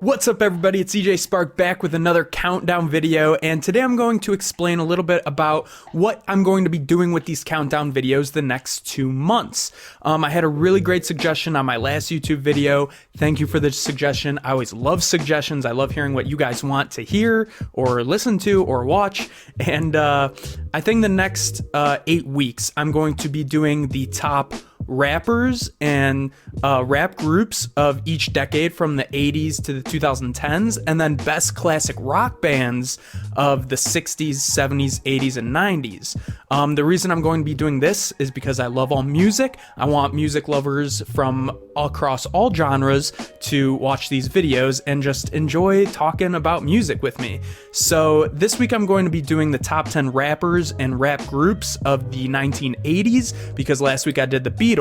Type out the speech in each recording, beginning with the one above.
What's up everybody, it's EJ Spark back with another countdown video, and today I'm going to explain a little bit about what I'm going to be doing with these countdown videos the next 2 months. I had a really great suggestion on my last YouTube video. Thank you for the suggestion. I always love suggestions. I love hearing what you guys want to hear or listen to or watch, and I think the next 8 weeks I'm going to be doing the top rappers and rap groups of each decade from the 80s to the 2010s, and then best classic rock bands of the 60s, 70s, 80s, and 90s. The reason I'm going to be doing this is because I love all music. I want music lovers from across all genres to watch these videos and just enjoy talking about music with me. So this week I'm going to be doing the top 10 rappers and rap groups of the 1980s, because last week I did the Beatles.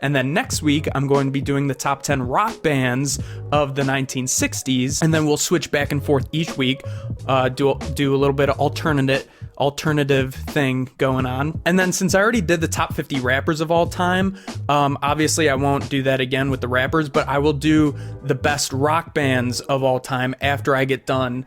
And then next week I'm going to be doing the top 10 rock bands of the 1960s, and then we'll switch back and forth each week, do a little bit of alternative thing going on. And then since I already did the top 50 rappers of all time, obviously I won't do that again with the rappers, but I will do the best rock bands of all time after I get done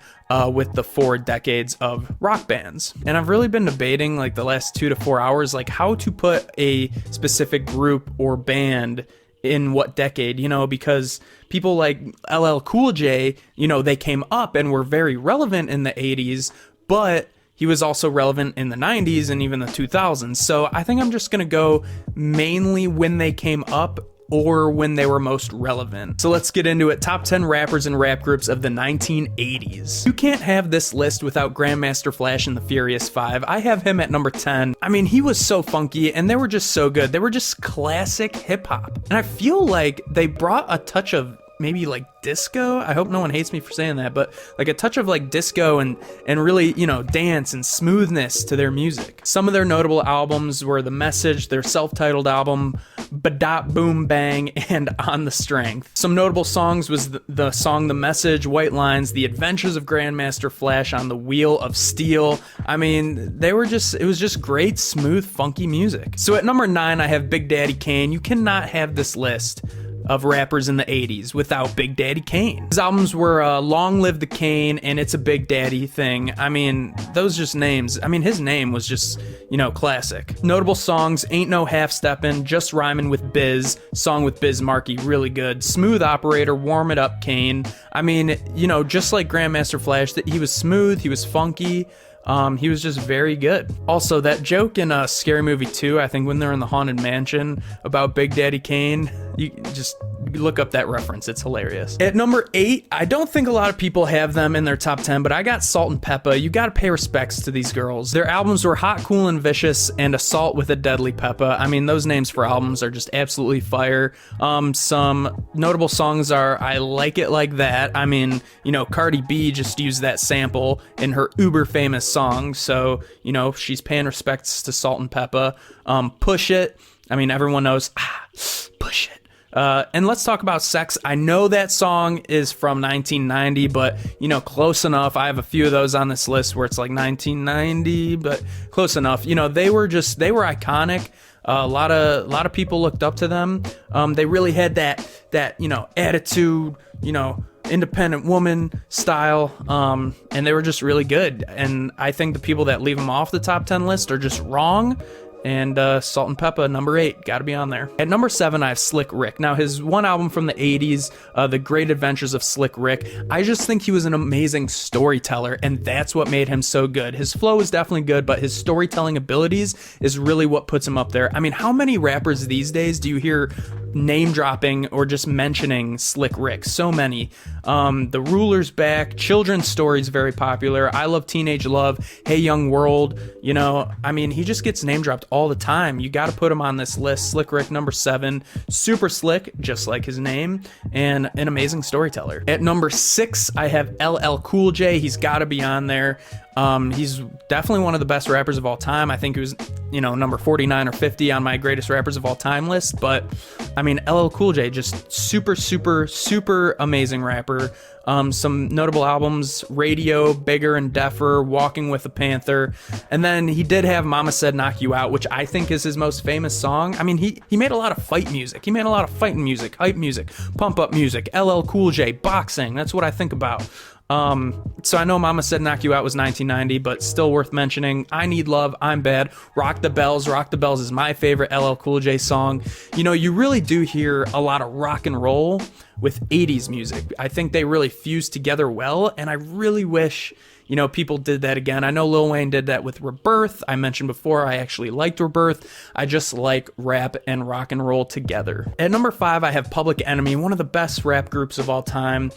with the 4 decades of rock bands. And I've really been debating like the last 2 to 4 hours, like how to put a specific group or band in what decade, because people like LL Cool J, they came up and were very relevant in the 80s, but he was also relevant in the 90s and even the 2000s. So I think I'm just going to go mainly when they came up or when they were most relevant. So let's get into it. Top 10 rappers and rap groups of the 1980s. You can't have this list without Grandmaster Flash and the Furious Five. I have him at number 10. I mean, he was so funky and they were just so good. They were just classic hip hop. And I feel like they brought a touch of maybe like disco. I hope no one hates me for saying that, but like a touch of like disco and really, dance and smoothness to their music. Some of their notable albums were The Message, their self-titled album, Badot Boom Bang, and On the Strength. Some notable songs was the song The Message, White Lines, The Adventures of Grandmaster Flash on the Wheel of Steel. I mean, it was just great, smooth, funky music. So at number 9, I have Big Daddy Kane. You cannot have this list of rappers in the 80s without Big Daddy Kane. His albums were Long Live the Kane and It's a Big Daddy Thing. I mean, those just names. I mean, his name was just, classic. Notable songs: Ain't No Half Steppin', Just Rhyming with Biz, song with Biz Markie, really good. Smooth Operator, Warm It Up Kane. I mean, just like Grandmaster Flash, that he was smooth, he was funky. He was just very good. Also, that joke in Scary Movie 2, I think when they're in the Haunted Mansion about Big Daddy Kane, you just look up that reference. It's hilarious. At number 8, I don't think a lot of people have them in their top 10, but I got Salt and Peppa. You gotta pay respects to these girls. Their albums were Hot, Cool, and Vicious and Assault with a Deadly Peppa. I mean, those names for albums are just absolutely fire. Some notable songs are I Like It Like That. I mean, Cardi B just used that sample in her uber famous song, so, she's paying respects to Salt and Peppa. Push It. I mean, everyone knows, push it. And let's talk about Sex. I know that song is from 1990, but, close enough. I have a few of those on this list where it's like 1990, but close enough. They were iconic. A lot of people looked up to them. They really had that attitude, independent woman style, and they were just really good. And I think the people that leave them off the top 10 list are just wrong. And Salt and Peppa, number 8, gotta be on there. At number 7, I have Slick Rick. Now, his one album from the 80s, The Great Adventures of Slick Rick, I just think he was an amazing storyteller, and that's what made him so good. His flow is definitely good, but his storytelling abilities is really what puts him up there. I mean, how many rappers these days do you hear name dropping or just mentioning Slick Rick? So many. The Ruler's Back, Children's Stories, very popular. I Love Teenage Love, Hey Young World. I mean, he just gets name dropped all the time. You got to put him on this list. Slick Rick, number 7. Super slick, just like his name, and an amazing storyteller. At number 6, I have LL Cool J. He's got to be on there. He's definitely one of the best rappers of all time. I think he was, number 49 or 50 on my greatest rappers of all time list. But I mean, LL Cool J, just super, super, super amazing rapper. Some notable albums: Radio, Bigger and Deffer, Walking with a Panther. And then he did have Mama Said Knock You Out, which I think is his most famous song. I mean, he made a lot of fight music. He made a lot of fighting music, hype music, pump up music, LL Cool J, boxing. That's what I think about. So I know Mama Said Knock You Out was 1990, but still worth mentioning. I Need Love, I'm Bad, Rock the Bells. Rock the Bells is my favorite LL Cool J song. You really do hear a lot of rock and roll with 80s music. I think they really fuse together well, and I really wish people did that again. I know Lil Wayne did that with Rebirth. I mentioned before I actually liked Rebirth. I just like rap and rock and roll together. At number 5, I have Public Enemy, one of the best rap groups of all time.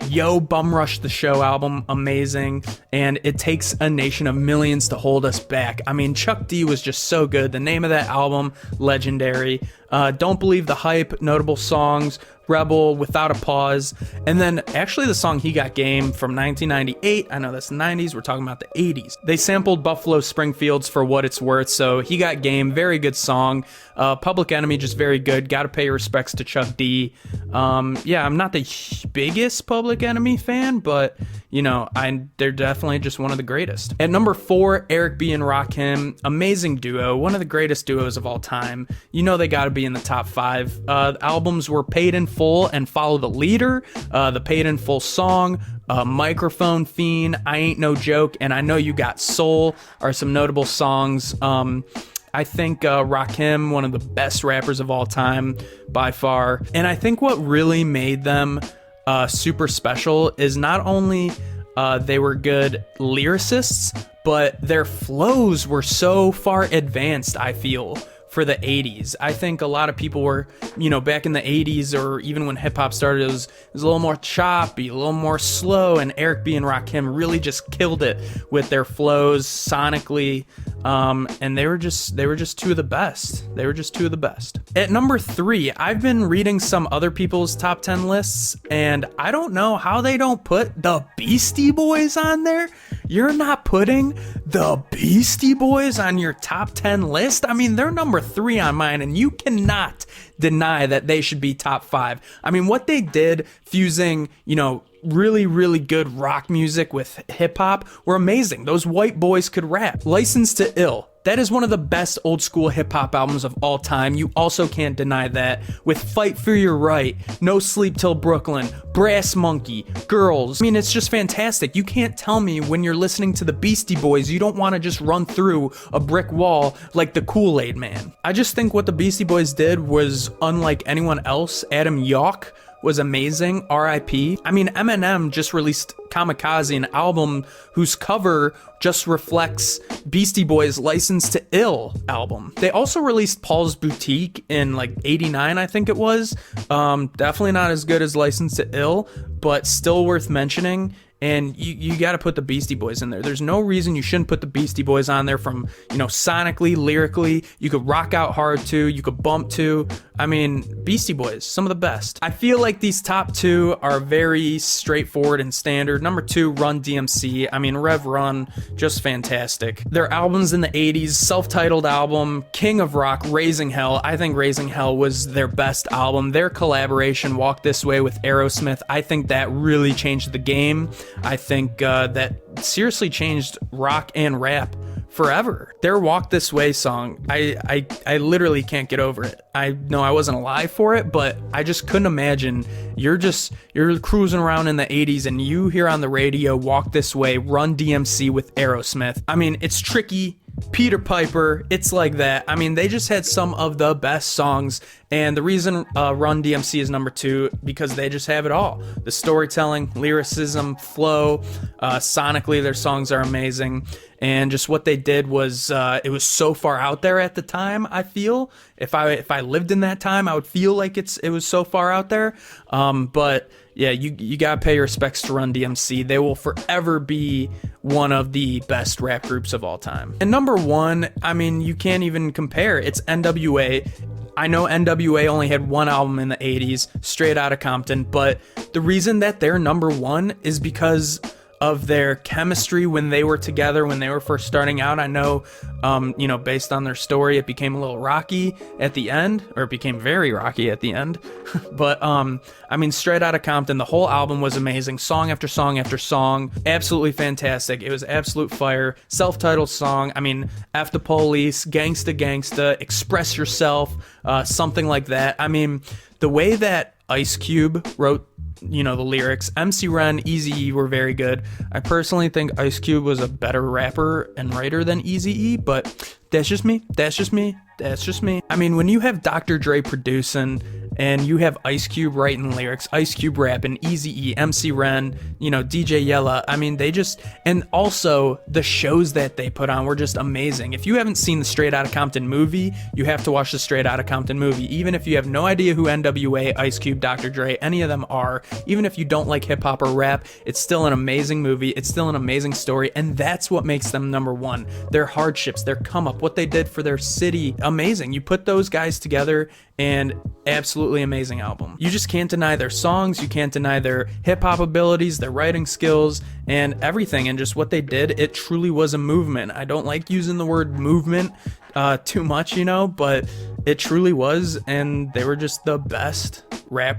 Yo, Bum Rush the Show album, amazing. And It Takes a Nation of Millions to Hold Us Back. I mean, Chuck D was just so good. The name of that album, legendary. Don't Believe the Hype, notable songs. Rebel, Without a Pause, and then actually the song He Got Game from 1998. I know that's the 90s, we're talking about the 80s. They sampled Buffalo Springfield's For What It's Worth, so He Got Game, very good song. Public Enemy, just very good. Gotta pay your respects to Chuck D. Yeah, I'm not the biggest Public Enemy fan, but they're definitely just one of the greatest. At number 4, Eric B. and Rakim, amazing duo, one of the greatest duos of all time. They gotta be in the top 5. Albums were Paid in Full and Follow the Leader, the Paid in Full song, Microphone Fiend, I Ain't No Joke, and I Know You Got Soul are some notable songs. I think Rakim, one of the best rappers of all time by far. And I think what really made them super special is not only they were good lyricists, but their flows were so far advanced, I feel, for the 80s. I think a lot of people were, back in the 80s, or even when hip hop started, it was a little more choppy, a little more slow, and Eric B. and Rakim really just killed it with their flows sonically, and they were just two of the best. They were just two of the best. At number 3, I've been reading some other people's top 10 lists, and I don't know how they don't put the Beastie Boys on there. You're not putting the Beastie Boys on your top 10 list? I mean, they're number 3 on mine, and you cannot deny that they should be top 5. I mean, what they did fusing, really, really good rock music with hip hop were amazing. Those white boys could rap. License to Ill. That is one of the best old school hip hop albums of all time. You also can't deny that. With Fight for Your Right, No Sleep Till Brooklyn, Brass Monkey, Girls. I mean, it's just fantastic. You can't tell me when you're listening to the Beastie Boys, you don't want to just run through a brick wall like the Kool-Aid Man. I just think what the Beastie Boys did was unlike anyone else. Adam Yauch was amazing, R.I.P. I mean, Eminem just released Kamikaze, an album whose cover just reflects Beastie Boys' License to Ill album. They also released Paul's Boutique in like 89, I think it was. Definitely not as good as License to Ill, but still worth mentioning. And you got to put the Beastie Boys in there. There's no reason you shouldn't put the Beastie Boys on there from, sonically, lyrically. You could rock out hard to, you could bump to. I mean, Beastie Boys, some of the best. I feel like these top 2 are very straightforward and standard. Number 2, Run DMC. I mean, Rev Run, just fantastic. Their albums in the 80s, self-titled album, King of Rock, Raising Hell. I think Raising Hell was their best album. Their collaboration, Walk This Way with Aerosmith, I think that really changed the game. I think that seriously changed rock and rap forever. Their Walk This Way song, I literally can't get over it. I know I wasn't alive for it, but I just couldn't imagine you're cruising around in the 80s and you hear on the radio Walk This Way, Run DMC with Aerosmith. I mean, it's tricky. Peter Piper, it's like that. I mean, they just had some of the best songs, and the reason Run DMC is number 2, because they just have it all. The storytelling, lyricism, flow, sonically their songs are amazing, and just what they did was, it was so far out there at the time, I feel. If I lived in that time, I would feel like it was so far out there, but yeah, you gotta pay your respects to Run DMC. They will forever be one of the best rap groups of all time. And number 1, I mean, you can't even compare. It's NWA. I know NWA only had one album in the 80s, Straight Outta Compton, but the reason that they're number 1 is because of their chemistry when they were together, when they were first starting out. I know, based on their story, it became a little rocky at the end, or it became very rocky at the end. But, Straight Outta Compton, the whole album was amazing. Song after song after song. Absolutely fantastic. It was absolute fire. Self-titled song. F the Police, Gangsta Gangsta, Express Yourself, something like that. The way that Ice Cube wrote the lyrics, MC Ren, Eazy-E were very good. I personally think Ice Cube was a better rapper and writer than Eazy-E, but that's just me. When you have Dr. Dre producing and you have Ice Cube writing lyrics, Ice Cube rapping, Eazy-E, MC Ren, DJ Yella, and also the shows that they put on were just amazing. If you haven't seen the Straight Outta Compton movie, you have to watch the Straight Outta Compton movie. Even if you have no idea who NWA, Ice Cube, Dr. Dre, any of them are, even if you don't like hip hop or rap, it's still an amazing movie. It's still an amazing story, and that's what makes them number one. Their hardships, their come up, what they did for their city, amazing. You put those guys together and absolutely amazing album. You just can't deny their songs, you can't deny their hip-hop abilities, their writing skills, and everything, and just what they did. It truly was a movement. I don't like using the word movement too much, but it truly was, and they were just the best rap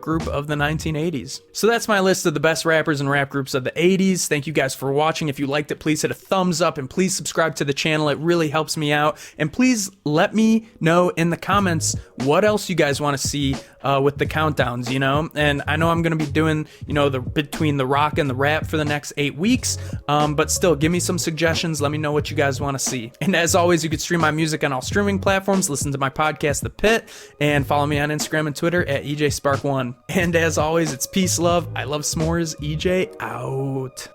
group of the 1980s. So that's my list of the best rappers and rap groups of the 80s. Thank you guys for watching. If you liked it, please hit a thumbs up, and please subscribe to the channel. It really helps me out. And please let me know in the comments what else you guys want to see with the countdowns, and I know I'm going to be doing, between the rock and the rap for the next 8 weeks, but still, give me some suggestions. Let me know what you guys want to see. And as always, you can stream my music on all streaming platforms, listen to my podcast, The Pit, and follow me on Instagram and Twitter at EJ Spark1. And as always, it's peace, love. I love s'mores. EJ out.